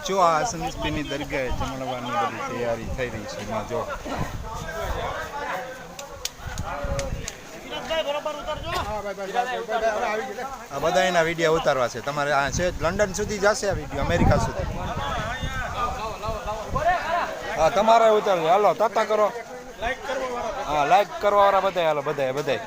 જો આ સમીસપીની દરગાહે જમણવાની બધી તૈયારી થઈ રહી છે એમાં જો આ બધા એના વિડીયો ઉતારવા છે તમારે આ છે લંડન સુધી જશે આ વિડીયો અમેરિકા સુધી હા તમારે ઉતારજો હાલો તાતા કરો હા લાઈક કરવા વાળા બધા હાલો બધા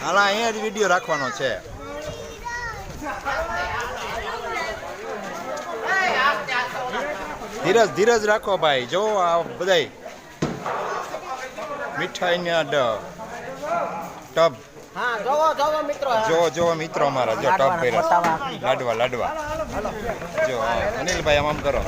હાલા અહીંયા જ વિડીયો રાખવાનો છે ધીરજ રાખો ભાઈ જો આ બધાય મીઠાઈના ટબ જો મિત્રો અમારા જો ટબ પહેર્યા લાડવા જો અનિલભાઈ આમ કરો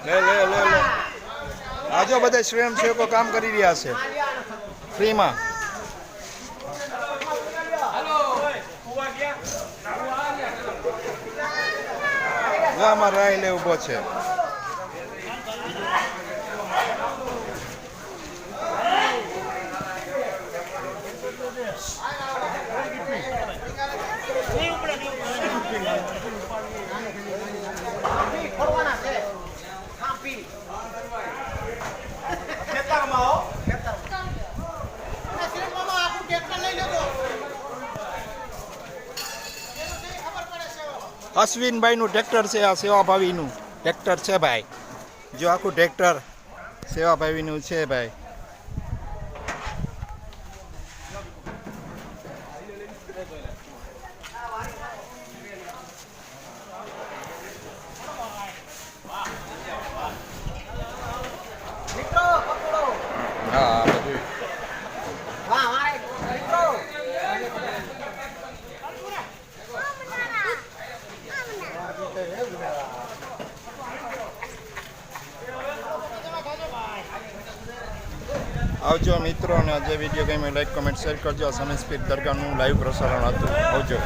લે આજો બધા સ્વયંસેવકો કામ કરી રહ્યા છે ફ્રીમાં આમાં રાય લે ઉભો છે અશ્વિનભાઈનું ટ્રેક્ટર છે આ સેવાભાવીનું ટ્રેક્ટર છે ભાઈ જો આખું ટ્રેક્ટર સેવાભાવીનું છે ભાઈ હા બધું આવજો મિત્રો અને જે વિડીયો ગમે લાઈક કમેન્ટ શેર કરજો સમીસપીર દરગાહનું લાઈવ પ્રસારણ હતું આવજો